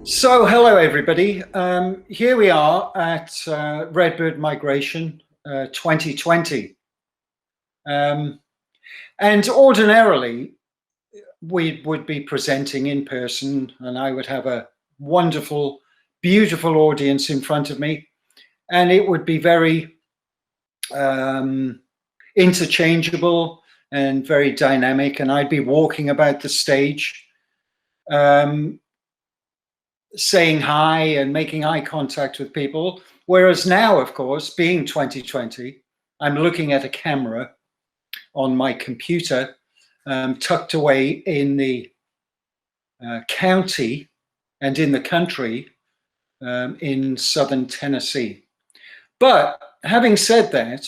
So, hello everybody. Here we are at Redbird Migration 2020. And ordinarily, we would be presenting in person and I would have a wonderful, beautiful audience in front of me. And it would be very interchangeable and very dynamic. And I'd be walking about the stage, saying hi and making eye contact with people. Whereas now, of course, being 2020, I'm looking at a camera on my computer, tucked away in the county and in the country in southern Tennessee. But having said that,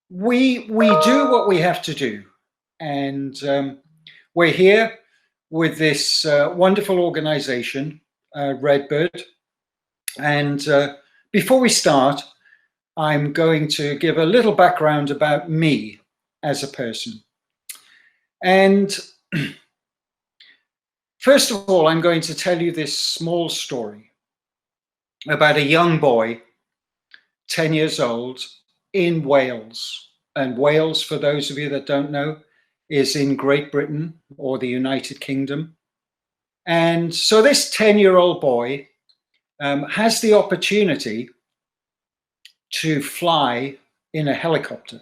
we do what we have to do. And we're here with this wonderful organization, Redbird. And before we start, I'm going to give a little background about me as a person. And first of all, I'm going to tell you this small story about a young boy, 10 years old, in Wales. And Wales, for those of you that don't know, is in Great Britain or the United Kingdom. And so this 10-year-old boy has the opportunity to fly in a helicopter.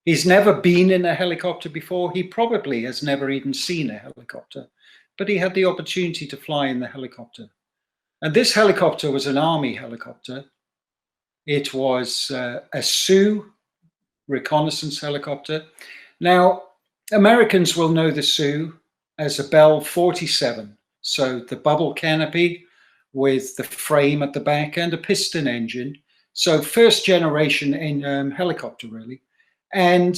He's never been in a helicopter before. He probably has never even seen a helicopter, but he had the opportunity to fly in the helicopter. And this helicopter was an army helicopter. It was a Sioux reconnaissance helicopter. Now, Americans will know the Sioux as a Bell 47. So the bubble canopy with the frame at the back and a piston engine. So first generation in helicopter, really. And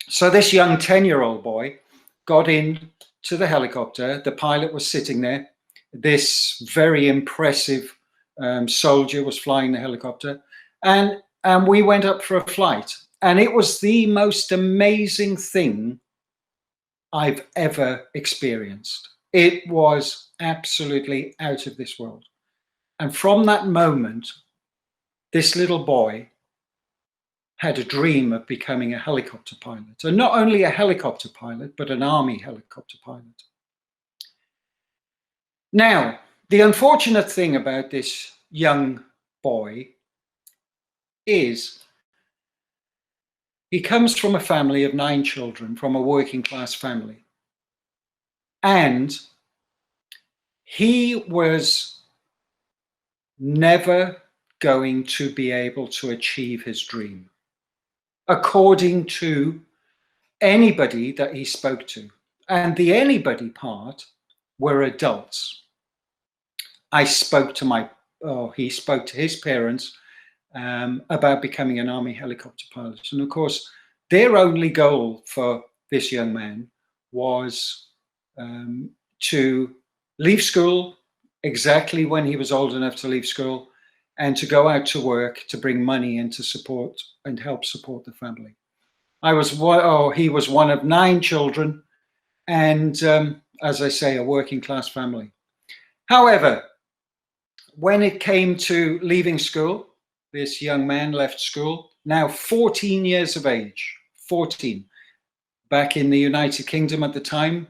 so this young 10-year-old boy got in to the helicopter. The pilot was sitting there. This very impressive soldier was flying the helicopter. And we went up for a flight. And it was the most amazing thing I've ever experienced. It was absolutely out of this world. And from that moment, this little boy had a dream of becoming a helicopter pilot. And not only a helicopter pilot, but an army helicopter pilot. Now, the unfortunate thing about this young boy is he comes from a family of 9 children, from a working class family. And he was never going to be able to achieve his dream, according to anybody that he spoke to. And the anybody part were adults. He spoke to his parents about becoming an army helicopter pilot. And of course, their only goal for this young man was to leave school exactly when he was old enough to leave school and to go out to work to bring money in to support and help support the family. He was one of 9 children and, as I say, a working class family. However, when it came to leaving school, this young man left school, now 14 years of age, 14. Back in the United Kingdom at the time,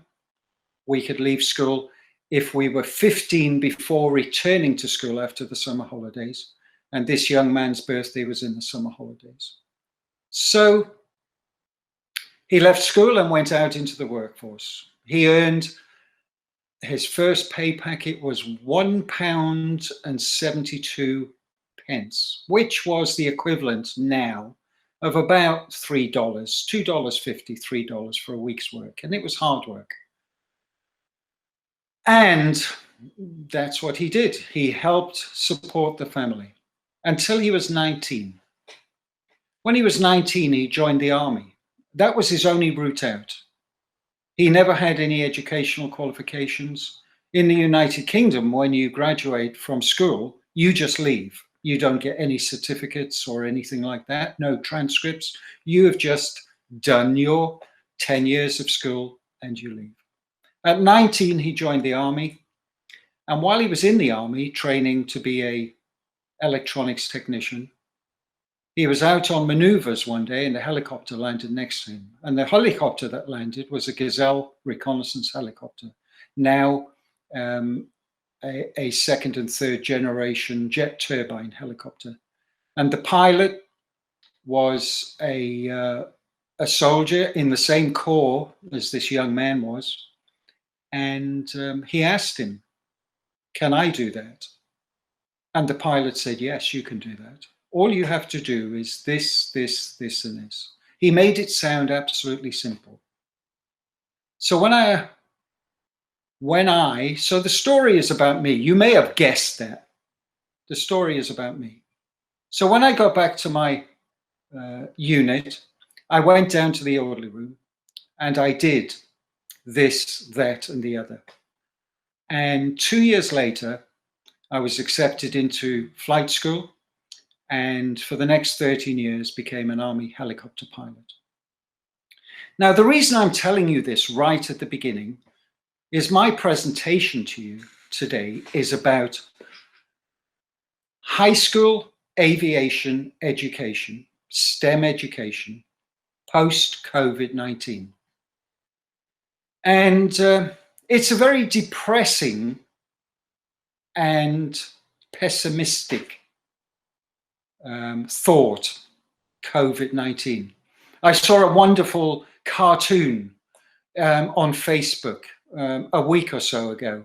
we could leave school if we were 15 before returning to school after the summer holidays. And this young man's birthday was in the summer holidays. So he left school and went out into the workforce. He earned his first pay packet was £1.72, which was the equivalent now of about $3, $2.50, $3 for a week's work. And it was hard work. And that's what he did. He helped support the family until he was 19. When he was 19, he joined the army. That was his only route out. He never had any educational qualifications. In the United Kingdom, when you graduate from school, you just leave. You don't get any certificates or anything like that, no transcripts. You have just done your 10 years of school and you leave. At 19, he joined the army. And while he was in the army training to be a electronics technician, he was out on maneuvers one day and a helicopter landed next to him. And the helicopter that landed was a Gazelle reconnaissance helicopter, now a second and third generation jet turbine helicopter. And the pilot was a soldier in the same corps as this young man was. And he asked him, "Can I do that?" And the pilot said, "Yes, you can do that. All you have to do is this, this, this, and this." He made it sound absolutely simple. So so the story is about me. You may have guessed that. The story is about me. So when I got back to my unit, I went down to the orderly room and I did this, that, and the other. And 2 years later, I was accepted into flight school, and for the next 13 years became an Army helicopter pilot. Now, the reason I'm telling you this right at the beginning is my presentation to you today is about high school aviation education, STEM education, post-COVID-19. And it's a very depressing and pessimistic thought, COVID-19. I saw a wonderful cartoon on Facebook a week or so ago.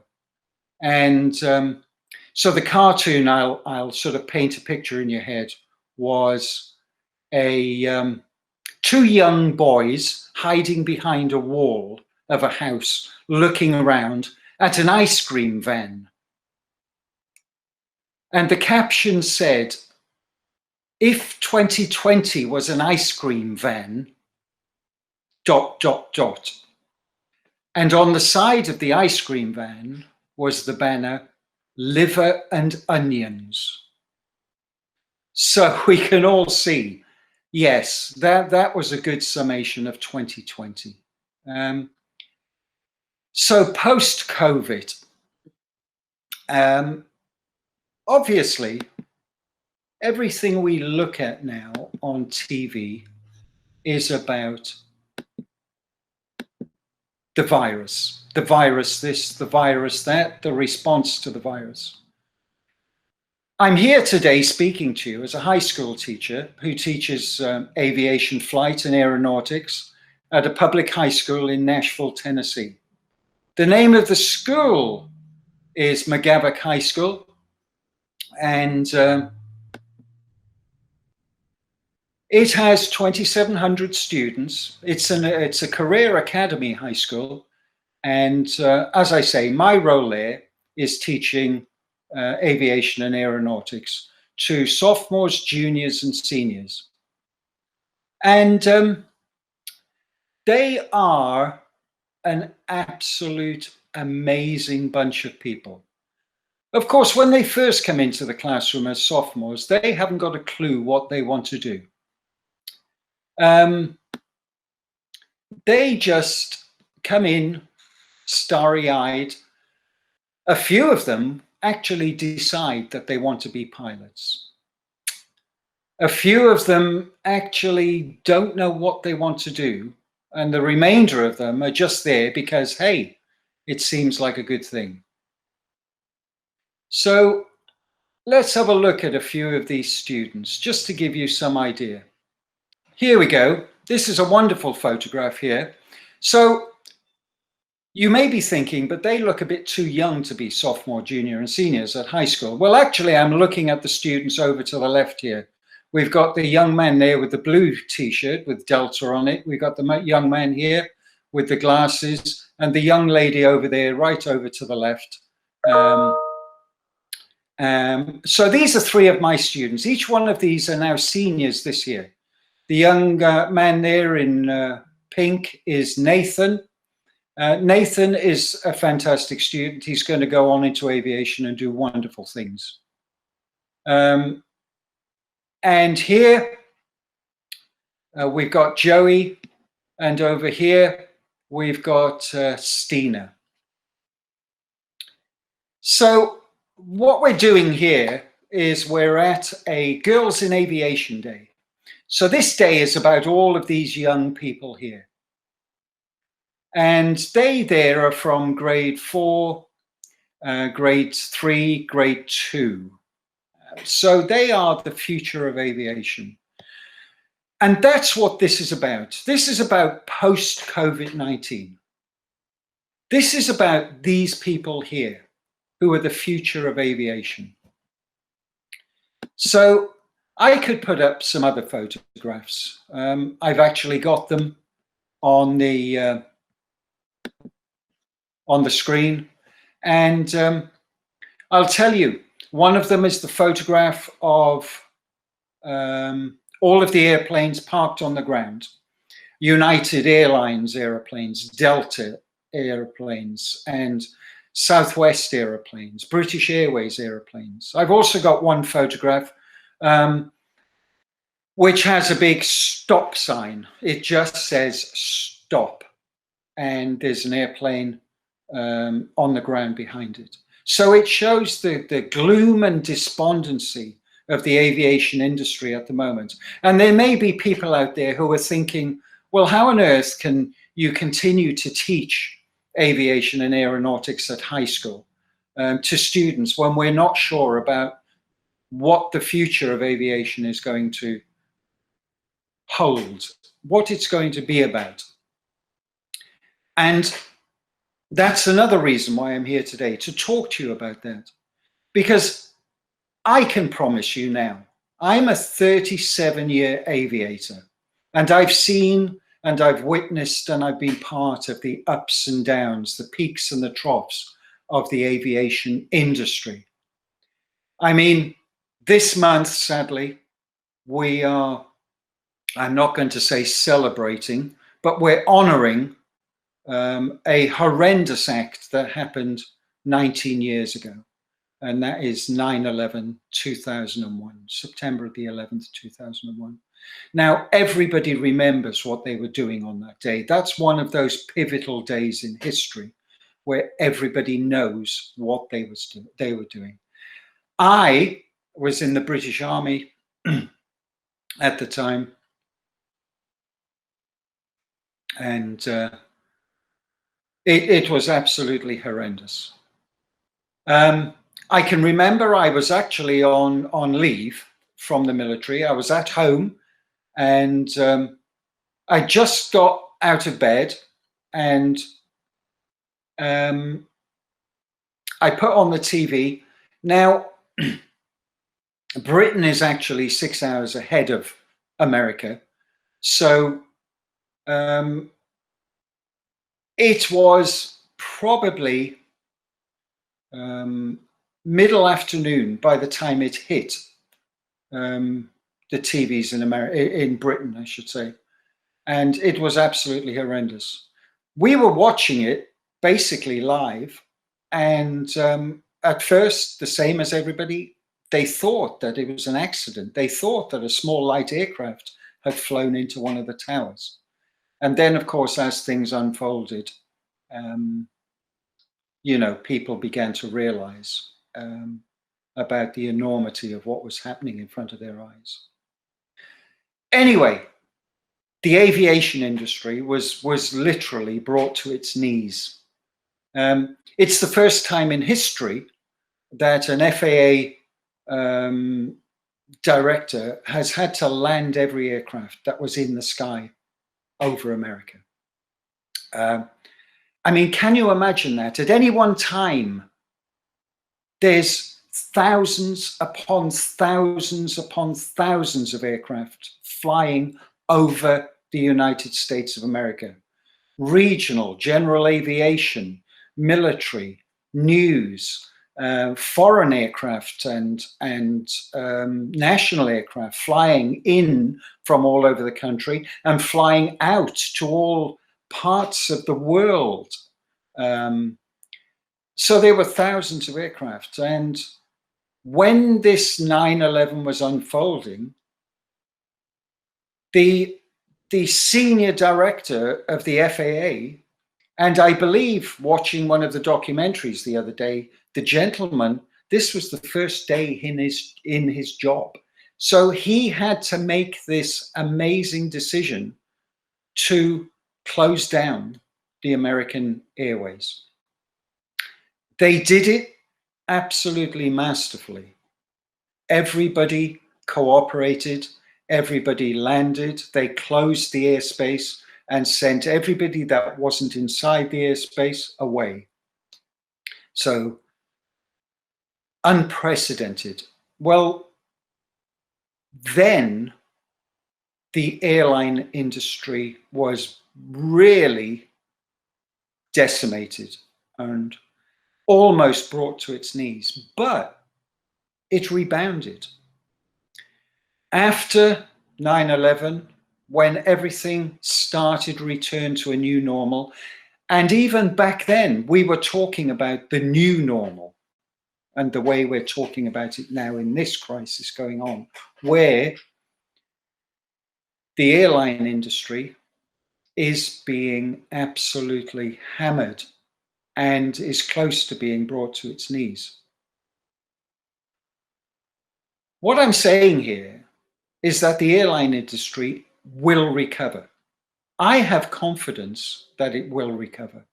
And so the cartoon, I'll sort of paint a picture in your head, was two young boys hiding behind a wall of a house, looking around at an ice cream van. And the caption said, "If 2020 was an ice cream van, ... And on the side of the ice cream van was the banner, "Liver and onions." So we can all see, yes, that was a good summation of 2020. So post-COVID, obviously, everything we look at now on TV is about the virus this, the virus that, the response to the virus. I'm here today speaking to you as a high school teacher who teaches aviation flight and aeronautics at a public high school in Nashville, Tennessee. The name of the school is McGavock High School, and it has 2,700 students. It's a career academy high school, and as I say, my role there is teaching aviation and aeronautics to sophomores, juniors, and seniors. And they are an absolute amazing bunch of people. Of course, when they first come into the classroom as sophomores, they haven't got a clue what they want to do. They just come in starry-eyed. A few of them actually decide that they want to be pilots. A few of them actually don't know what they want to do, and the remainder of them are just there because, hey, it seems like a good thing. So let's have a look at a few of these students, just to give you some idea. Here we go. This is a wonderful photograph here. So you may be thinking, but they look a bit too young to be sophomore, junior, and seniors at high school. Well, actually, I'm looking at the students over to the left here. We've got the young man there with the blue t-shirt with Delta on it. We've got the young man here with the glasses, and the young lady over there, right over to the left. So these are three of my students. Each one of these are now seniors this year. The young man there in pink is Nathan. Nathan is a fantastic student. He's going to go on into aviation and do wonderful things. And here we've got Joey, and over here we've got Stina. So what we're doing here is we're at a Girls in Aviation Day. So this day is about all of these young people here. And they there are from grade 4, grade 3, grade 2. So they are the future of aviation. And that's what this is about. This is about post-COVID-19. This is about these people here who are the future of aviation. So I could put up some other photographs. I've actually got them on the screen, and I'll tell you, one of them is the photograph of all of the airplanes parked on the ground. United Airlines airplanes, Delta airplanes, and Southwest airplanes, British Airways airplanes. I've also got one photograph which has a big stop sign. It just says stop, and there's an airplane on the ground behind it. So it shows the gloom and despondency of the aviation industry at the moment. And there may be people out there who are thinking, well, how on earth can you continue to teach aviation and aeronautics at high school to students when we're not sure about what the future of aviation is going to hold, what it's going to be about? And that's another reason why I'm here today, to talk to you about that. Because I can promise you now, I'm a 37-year aviator, and I've seen and I've witnessed and I've been part of the ups and downs, the peaks and the troughs of the aviation industry. I mean, this month, sadly, we are, I'm not going to say celebrating, but we're honoring a horrendous act that happened 19 years ago. And that is 9/11/2001, September the 11th, 2001. Now, everybody remembers what they were doing on that day. That's one of those pivotal days in history where everybody knows what they were doing. I was in the British Army at the time, and it was absolutely horrendous. I can remember I was actually on leave from the military. I was at home, and I just got out of bed, and I put on the TV. Now, Britain is actually 6 hours ahead of America, so it was probably middle afternoon by the time it hit the TVs in Britain, I should say, and it was absolutely horrendous. We were watching it basically live, and at first, the same as everybody, they thought that it was an accident. They thought that a small light aircraft had flown into one of the towers. And then, of course, as things unfolded, you know, people began to realize about the enormity of what was happening in front of their eyes. Anyway, the aviation industry was literally brought to its knees. It's the first time in history that an FAA director has had to land every aircraft that was in the sky over America. I mean, can you imagine that? At any one time, there's thousands upon thousands upon thousands of aircraft flying over the United States of America. Regional, general aviation, military, news, foreign aircraft and national aircraft flying in from all over the country and flying out to all parts of the world. So there were thousands of aircraft, and when this 9/11 was unfolding, the senior director of the FAA And I believe, watching one of the documentaries the other day, the gentleman, this was the first day in his job. So he had to make this amazing decision to close down the American Airways. They did it absolutely masterfully. Everybody cooperated, everybody landed, they closed the airspace and sent everybody that wasn't inside the airspace away. So, unprecedented. Well, then the airline industry was really decimated and almost brought to its knees, but it rebounded. After 9/11, when everything started to return to a new normal, and even back then, we were talking about the new normal and the way we're talking about it now in this crisis going on, where the airline industry is being absolutely hammered and is close to being brought to its knees. What I'm saying here is that the airline industry will recover. I have confidence that it will recover.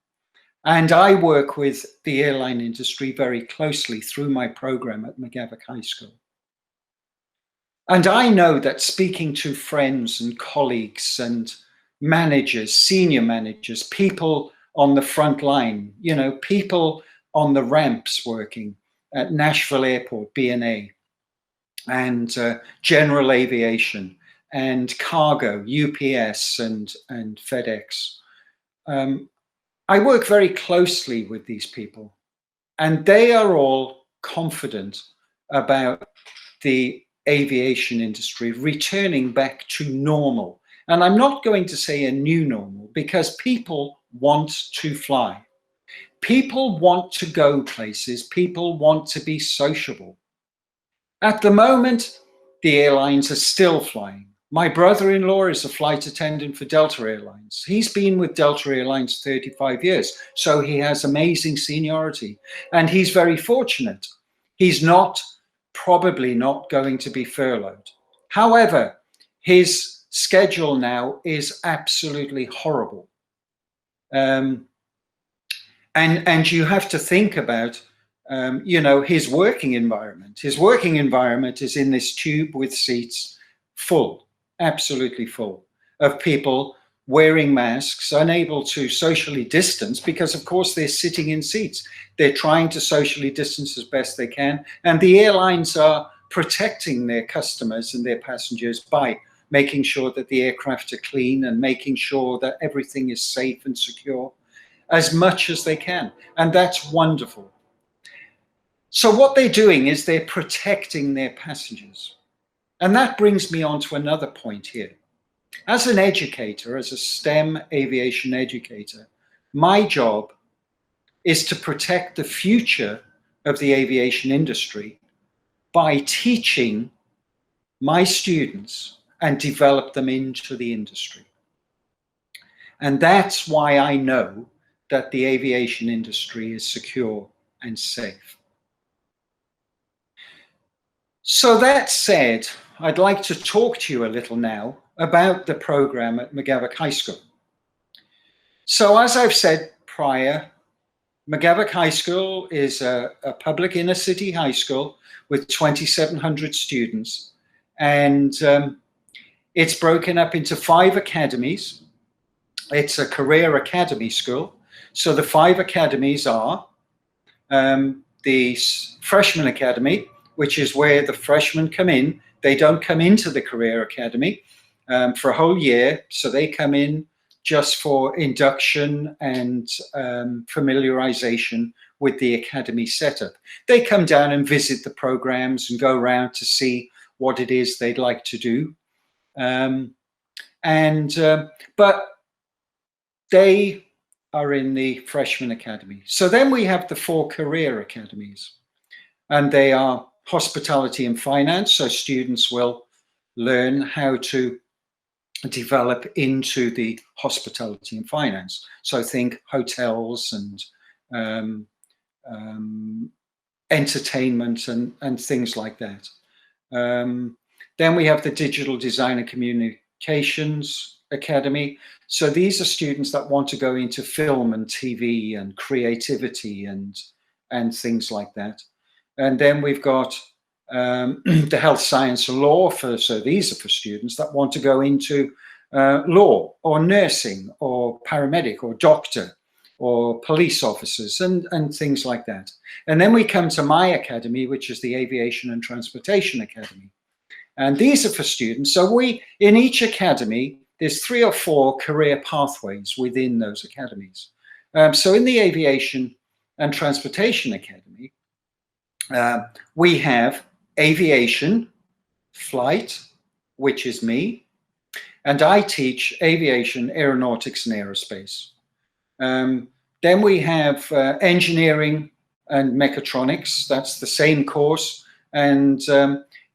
And I work with the airline industry very closely through my program at McGavock High School. And I know that speaking to friends and colleagues and managers, senior managers, people on the front line, people on the ramps working at Nashville Airport, BNA, and General Aviation, and cargo, UPS and FedEx. I work very closely with these people, and they are all confident about the aviation industry returning back to normal. And I'm not going to say a new normal, because people want to fly. People want to go places. People want to be sociable. At the moment, the airlines are still flying. My brother-in-law is a flight attendant for Delta Airlines. He's been with Delta Airlines 35 years, so he has amazing seniority, and he's very fortunate. He's probably not going to be furloughed. However, his schedule now is absolutely horrible. And you have to think about his working environment. His working environment is in this tube with seats full, absolutely full, of people wearing masks, unable to socially distance, because of course they're sitting in seats. They're trying to socially distance as best they can. And the airlines are protecting their customers and their passengers by making sure that the aircraft are clean and making sure that everything is safe and secure as much as they can. And that's wonderful. So what they're doing is they're protecting their passengers. And that brings me on to another point here. As an educator, as a STEM aviation educator, my job is to protect the future of the aviation industry by teaching my students and develop them into the industry. And that's why I know that the aviation industry is secure and safe. So that said, I'd like to talk to you a little now about the program at McGavock High School. So as I've said prior, McGavock High School is a public inner city high school with 2,700 students, and it's broken up into 5 academies. It's a career academy school. So the 5 academies are the freshman academy, which is where the freshmen come in. They don't come into the career academy for a whole year. So they come in just for induction and familiarization with the academy setup. They come down and visit the programs and go around to see what it is they'd like to do. But they are in the freshman academy. So then we have the 4 career academies, and they are hospitality and finance. So students will learn how to develop into the hospitality and finance. So think hotels and entertainment and things like that. Then we have the Digital Design and Communications Academy. So these are students that want to go into film and TV and creativity and things like that. And then we've got the Health Science and Law, so these are for students that want to go into law or nursing or paramedic or doctor or police officers and things like that. And then we come to my academy, which is the Aviation and Transportation Academy. And these are for students. So in each academy, there's 3 or 4 career pathways within those academies. So in the Aviation and Transportation Academy, we have aviation, flight, which is me, and I teach aviation, aeronautics, and aerospace. Then we have engineering and mechatronics. That's the same course. And,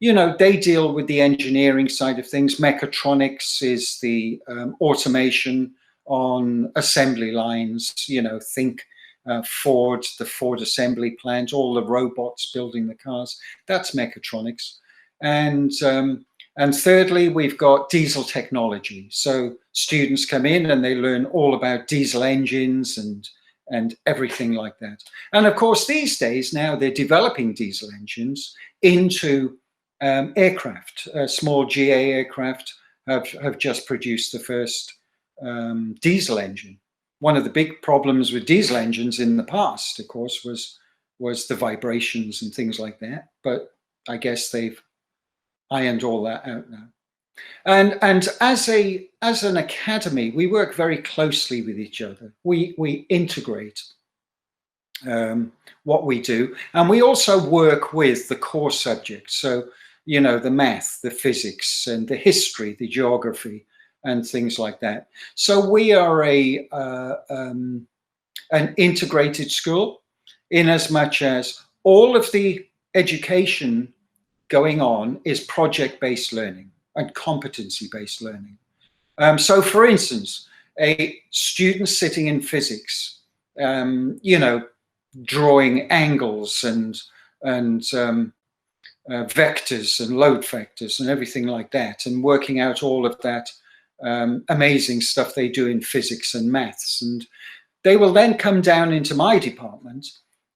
you know, they deal with the engineering side of things. Mechatronics is the automation on assembly lines, you know, think Ford, the Ford assembly plant, all the robots building the cars. That's mechatronics. And thirdly, we've got diesel technology. So students come in and they learn all about diesel engines and everything like that. And of course, these days now they're developing diesel engines into aircraft. Small GA aircraft have just produced the first diesel engine. One of the big problems with diesel engines in the past, of course, was the vibrations and things like that. But I guess they've ironed all that out now. And as an academy, we work very closely with each other. We integrate what we do, and we also work with the core subjects. So, you know, the math, the physics, and the history, the geography, and things like that. So we are an integrated school, in as much as all of the education going on is project-based learning and competency-based learning. So for instance, a student sitting in physics, you know, drawing angles and vectors and load factors and everything like that, and working out all of that amazing stuff they do in physics and maths. And they will then come down into my department,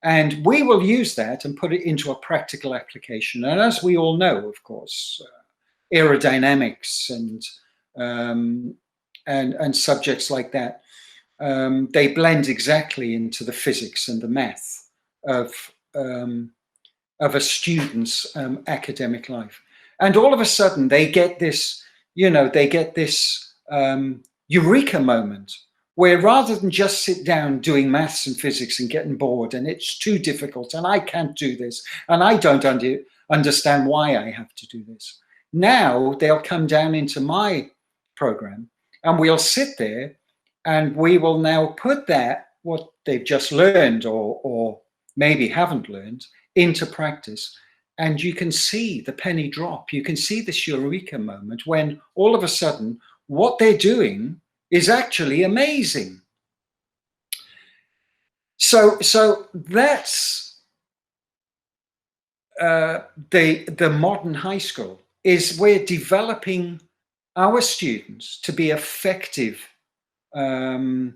and we will use that and put it into a practical application. And as we all know, of course, aerodynamics and subjects like that, they blend exactly into the physics and the math of a student's academic life. And all of a sudden they get this, you know, they get this eureka moment where, rather than just sit down doing maths and physics and getting bored and it's too difficult and I can't do this and I don't understand why I have to do this, now they'll come down into my program and we'll sit there and we will now put that, what they've just learned or maybe haven't learned, into practice. And you can see the penny drop. You can see this eureka moment when all of a sudden what they're doing is actually amazing. So that's the modern high school. Is we're developing our students to be effective in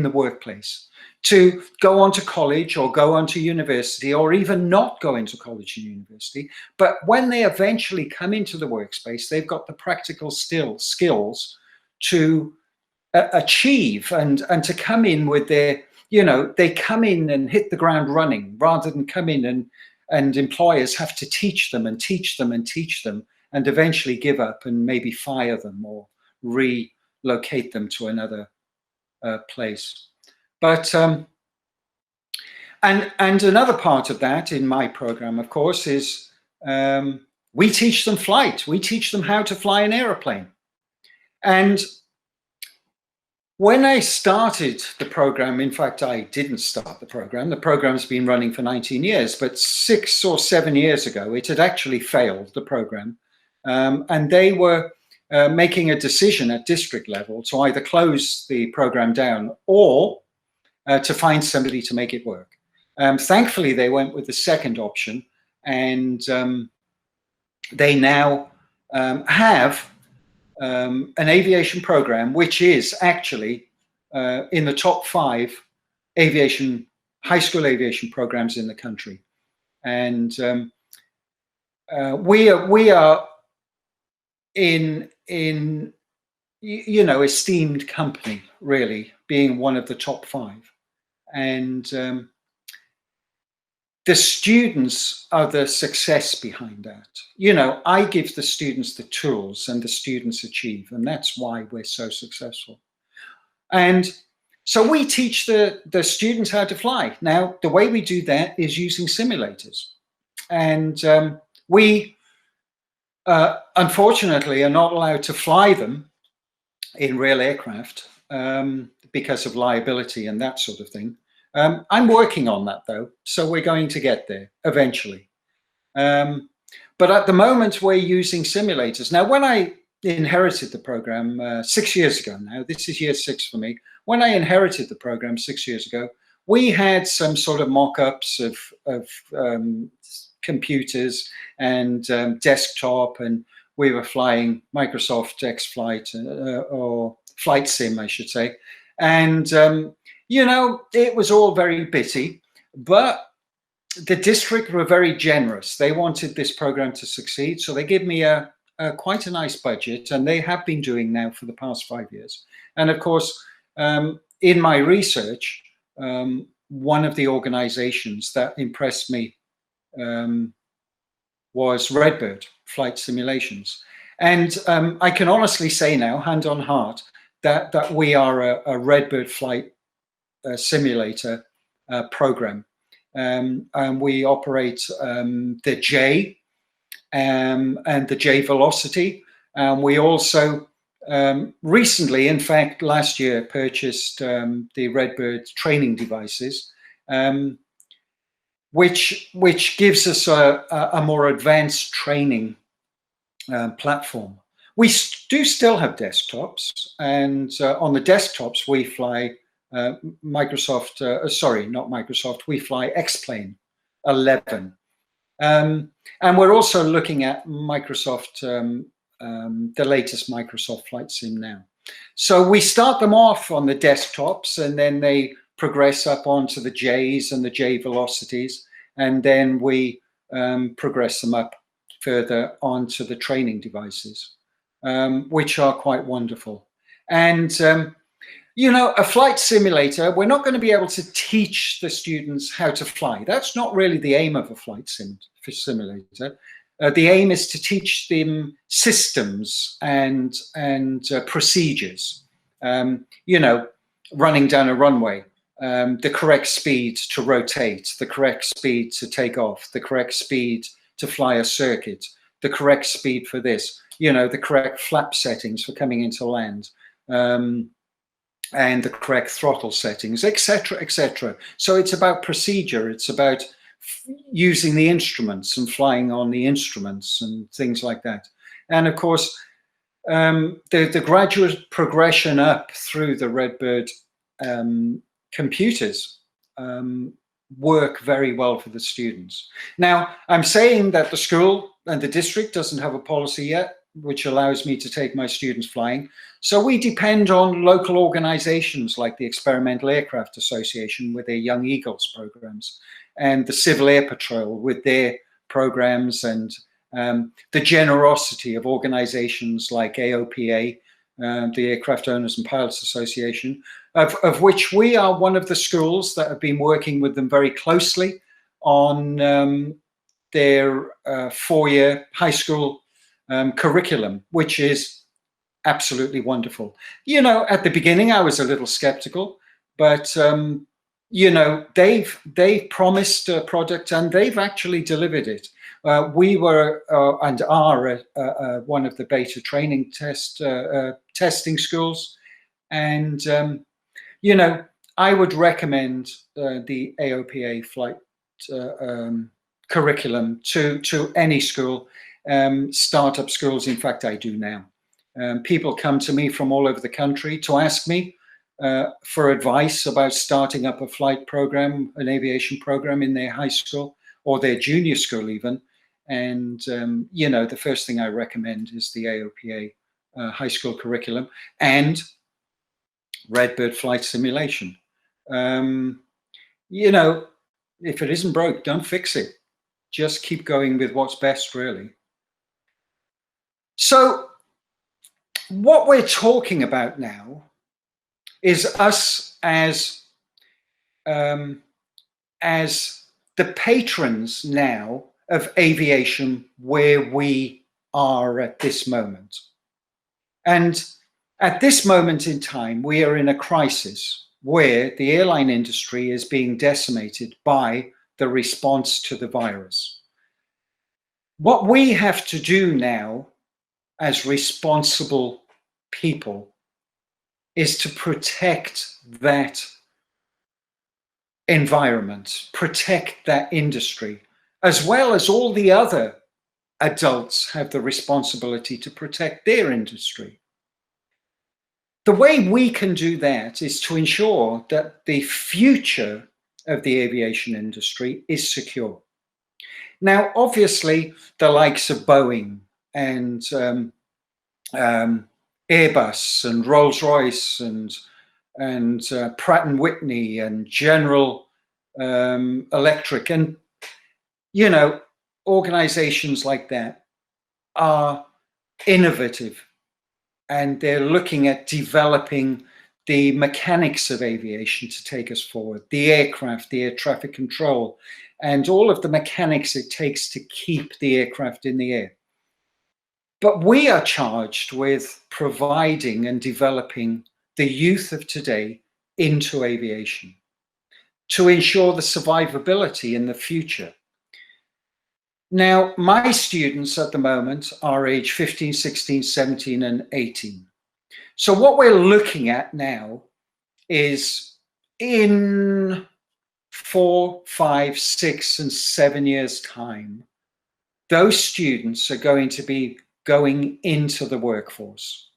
the workplace, to go on to college or go on to university, or even not go into college and university. But when they eventually come into the workspace, they've got the practical skills to achieve and to come in with their, you know, they come in and hit the ground running, rather than come in and employers have to teach them and teach them and teach them and eventually give up and maybe fire them or relocate them to another place. But and another part of that in my program, of course, is we teach them flight. We teach them how to fly an aeroplane. And when I started the program, in fact, I didn't start the program. The program's been running for 19 years, but 6 or 7 years ago, it had actually failed, the program. And they were making a decision at district level to either close the program down or to find somebody to make it work. Thankfully, they went with the second option, and they now have an aviation program which is actually in the top 5 high school aviation programs in the country. And we are in esteemed company, really, being one of the top 5. And the students are the success behind that. I give the students the tools and the students achieve, and that's why we're so successful. And so we teach the students how to fly. Now, the way we do that is using simulators. And we, unfortunately, are not allowed to fly them in real aircraft because of liability and that sort of thing. I'm working on that, though, so we're going to get there eventually. But at the moment, we're using simulators. Now, when I inherited the program 6 years ago now, this is year 6 for me. When I inherited the program 6 years ago, we had some sort of mock-ups of computers and desktop, and we were flying Microsoft X-Flight or Flight Sim, I should say. And it was all very bitty, but the district were very generous. They wanted this program to succeed, so they gave me quite a nice budget, and they have been doing now for the past 5 years. And of course, in my research, one of the organizations that impressed me was Redbird Flight Simulations. And I can honestly say now, hand on heart, that we are a Redbird flight simulator program. And we operate the J and the J Velocity. We also recently, in fact, last year, purchased the Redbird training devices, which gives us a more advanced training platform. We do still have desktops, and on the desktops we fly Microsoft, sorry, not Microsoft, we fly X-Plane 11. And we're also looking at Microsoft, the latest Microsoft Flight Sim now. So we start them off on the desktops, and then they progress up onto the J's and the J Velocities, and then we progress them up further onto the training devices, which are quite wonderful. And a flight simulator, we're not going to be able to teach the students how to fly. That's not really the aim of a flight simulator. The aim is to teach them systems and procedures. Running down a runway, the correct speed to rotate, the correct speed to take off, the correct speed to fly a circuit, the correct speed for this, the correct flap settings for coming into land. And the correct throttle settings, etc., etc. So it's about procedure. It's about using the instruments and flying on the instruments and things like that. And of course, the gradual progression up through the Redbird computers work very well for the students. Now, I'm saying that the school and the district doesn't have a policy yet, which allows me to take my students flying. So we depend on local organizations like the Experimental Aircraft Association with their Young Eagles programs, and the Civil Air Patrol with their programs, and the generosity of organizations like AOPA, the Aircraft Owners and Pilots Association, of which we are one of the schools that have been working with them very closely on their 4-year high school curriculum, which is absolutely wonderful. At the beginning I was a little skeptical, but they've promised a product and they've actually delivered it. We were and are one of the beta training testing schools, and I would recommend the AOPA flight curriculum to any school, startup schools. In fact, I do now. People come to me from all over the country to ask me for advice about starting up a flight program, an aviation program in their high school or their junior school even. And, the first thing I recommend is the AOPA high school curriculum and Redbird flight simulation. If it isn't broke, don't fix it. Just keep going with what's best, really. So what we're talking about now is us as the patrons now of aviation where we are at this moment. And at this moment in time, we are in a crisis where the airline industry is being decimated by the response to the virus. What we have to do now as responsible people is to protect that environment, protect that industry, as well as all the other adults have the responsibility to protect their industry. The way we can do that is to ensure that the future of the aviation industry is secure. Now, obviously, the likes of Boeing and Airbus and Rolls-Royce and Pratt & Whitney and General Electric and, organizations like that are innovative, and they're looking at developing the mechanics of aviation to take us forward, the aircraft, the air traffic control, and all of the mechanics it takes to keep the aircraft in the air. But we are charged with providing and developing the youth of today into aviation to ensure the survivability in the future. Now, my students at the moment are age 15, 16, 17, and 18. So what we're looking at now is in 4, 5, 6, and 7 years' time, those students are going to be going into the workforce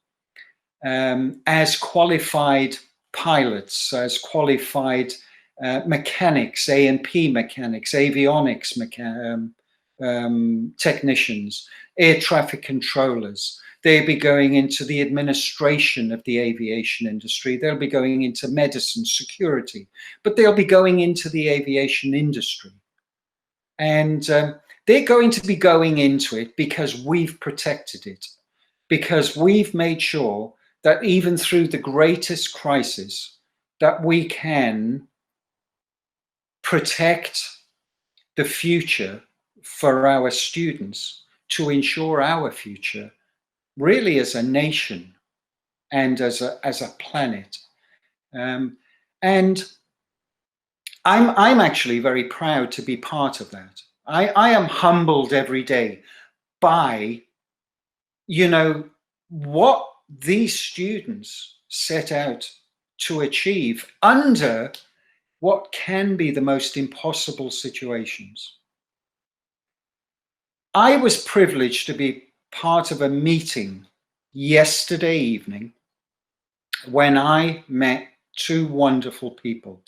as qualified pilots, as qualified mechanics, A&P mechanics, avionics technicians, air traffic controllers. They'll be going into the administration of the aviation industry. They'll be going into medicine, security, but they'll be going into the aviation industry. And they're going to be going into it because we've protected it, because we've made sure that even through the greatest crisis, that we can protect the future for our students to ensure our future really as a nation and as a planet. And I'm actually very proud to be part of that. I am humbled every day by, what these students set out to achieve under what can be the most impossible situations. I was privileged to be part of a meeting yesterday evening when I met two wonderful people.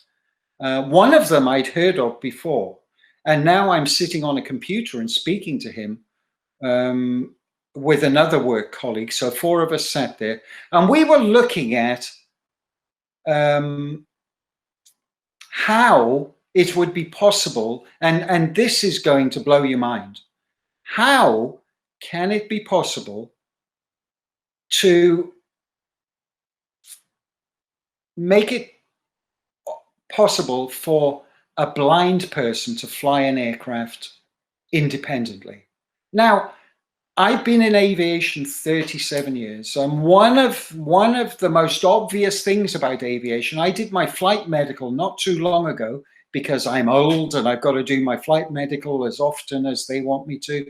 One of them I'd heard of before, and now I'm sitting on a computer and speaking to him with another work colleague. So 4 of us sat there, and we were looking at how it would be possible, and this is going to blow your mind. How can it be possible to make it possible for a blind person to fly an aircraft independently? Now, I've been in aviation 37 years, and one of the most obvious things about aviation, I did my flight medical not too long ago because I'm old and I've got to do my flight medical as often as they want me to.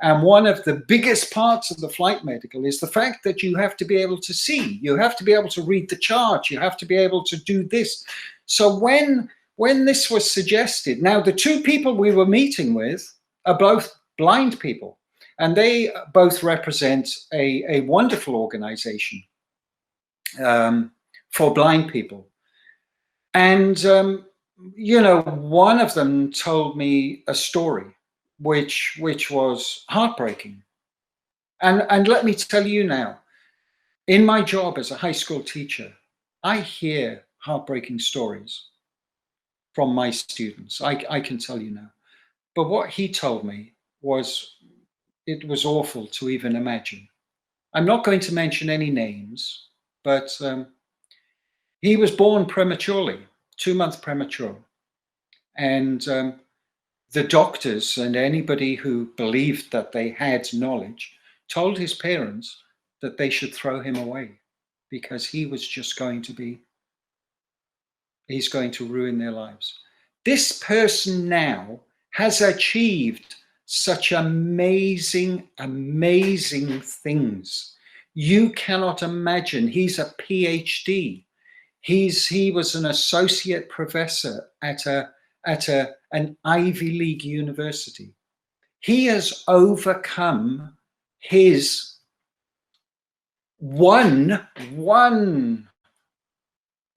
And one of the biggest parts of the flight medical is the fact that you have to be able to see, you have to be able to read the chart, you have to be able to do this. So when this was suggested, now the 2 people we were meeting with are both blind people. And they both represent a wonderful organization for blind people. And, one of them told me a story which was heartbreaking. And let me tell you now, in my job as a high school teacher, I hear heartbreaking stories from my students. I can tell you now. But what he told me was, it was awful to even imagine. I'm not going to mention any names, but he was born prematurely, 2 months premature. And the doctors and anybody who believed that they had knowledge told his parents that they should throw him away because he was just he's going to ruin their lives. This person now has achieved such amazing, amazing things. You cannot imagine. He's a PhD. He was an associate professor at an Ivy League university. He has overcome his one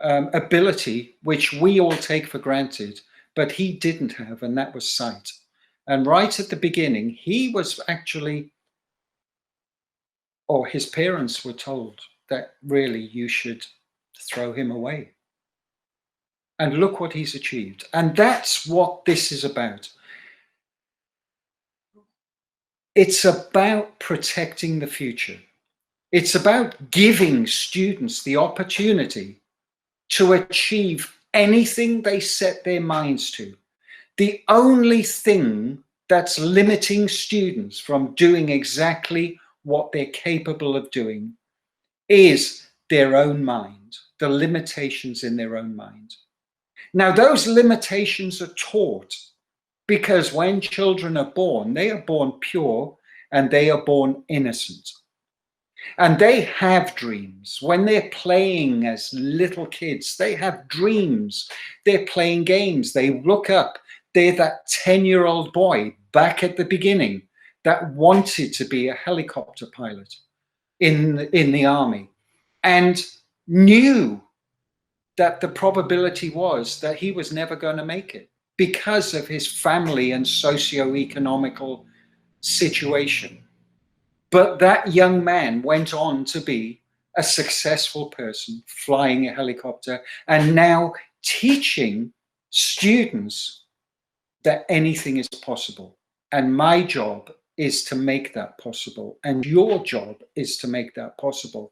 ability, which we all take for granted, but he didn't have, and that was sight. And right at the beginning, he was actually, or his parents were told that really you should throw him away. And look what he's achieved. And that's what this is about. It's about protecting the future. It's about giving students the opportunity to achieve anything they set their minds to. The only thing that's limiting students from doing exactly what they're capable of doing is their own mind, the limitations in their own mind. Now, those limitations are taught because when children are born, they are born pure and they are born innocent. And they have dreams. When they're playing as little kids, they have dreams. They're playing games. They look up. They're that 10-year-old boy back at the beginning that wanted to be a helicopter pilot in the army and knew that the probability was that he was never going to make it because of his family and socio-economical situation. But that young man went on to be a successful person flying a helicopter and now teaching students that anything is possible. And my job is to make that possible. And your job is to make that possible.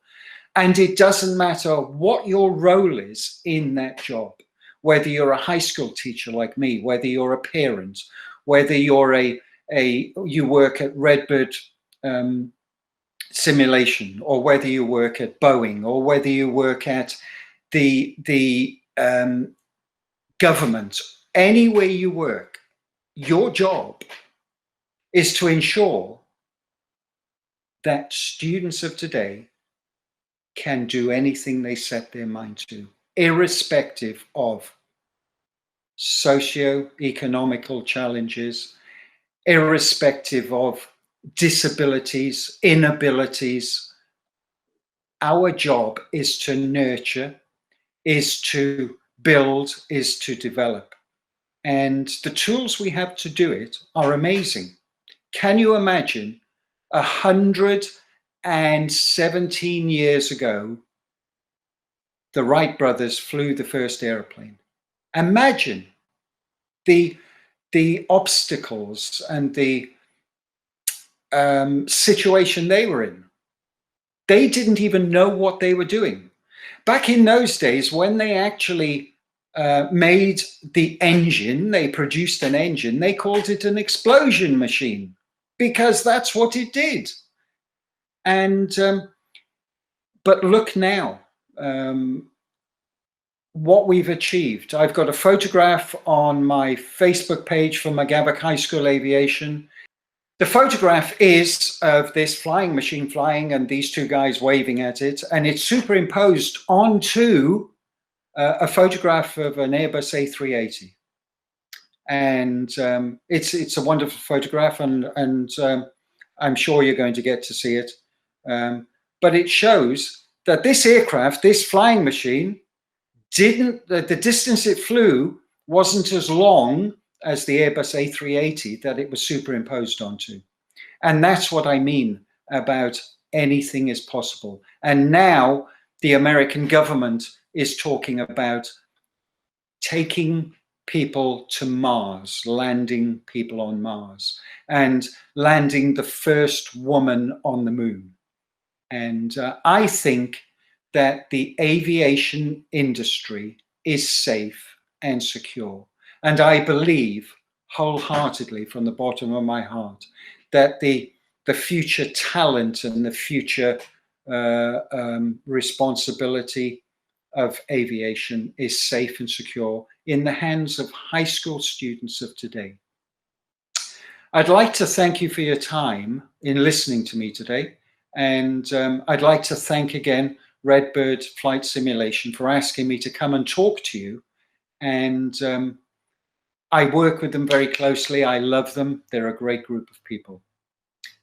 And it doesn't matter what your role is in that job, whether you're a high school teacher like me, whether you're a parent, whether you're you work at Redbird Simulation, or whether you work at Boeing, or whether you work at the government, anywhere you work, your job is to ensure that students of today can do anything they set their mind to, irrespective of socio-economical challenges, irrespective of disabilities, inabilities. Our job is to nurture, is to build, is to develop. And the tools we have to do it are amazing. Can you imagine 117 years ago, the Wright brothers flew the first airplane? Imagine the obstacles and the situation they were in. They didn't even know what they were doing. Back in those days, when they actually made the engine, they produced an engine, they called it an explosion machine because that's what it did. And but look now, what we've achieved. I've got a photograph on my Facebook page for McGavock High School Aviation. The photograph is of this flying machine flying and these two guys waving at it, and it's superimposed onto a photograph of an Airbus A380. And it's a wonderful photograph, and I'm sure you're going to get to see it. But it shows that this aircraft, this flying machine, the distance it flew wasn't as long as the Airbus A380 that it was superimposed onto. And that's what I mean about anything is possible. And now the American government is talking about taking people to Mars, landing people on Mars, and landing the first woman on the moon. And I think that the aviation industry is safe and secure. And I believe wholeheartedly from the bottom of my heart that the future talent and the future responsibility of aviation is safe and secure in the hands of high school students of today. I'd like to thank you for your time in listening to me today. And I'd like to thank again Redbird Flight Simulation for asking me to come and talk to you. And I work with them very closely. I love them. They're a great group of people.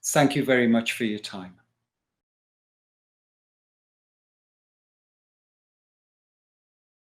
Thank you very much for your time.